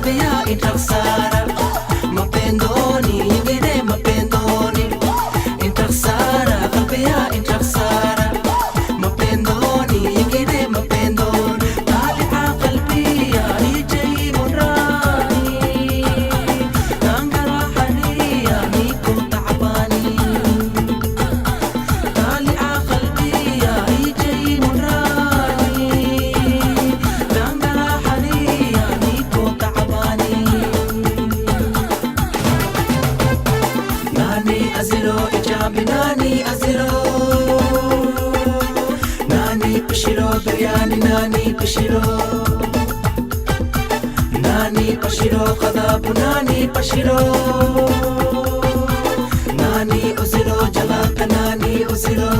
kalbiya intraksara mapendoni ingine mapendoni intraksara kalbiya intraksara mapendoni ingine mapendoni tali'a qalbiya ijay murani nangarahaniya niku ta'bani tali'a qalbiya ijay murani nangarahaniya niku ta'bani nani aziro ijabi nani aziro nani pashiro biryani nani pashiro nani pashiro qadabu nani pashiro nani uziro jalaka nani uziro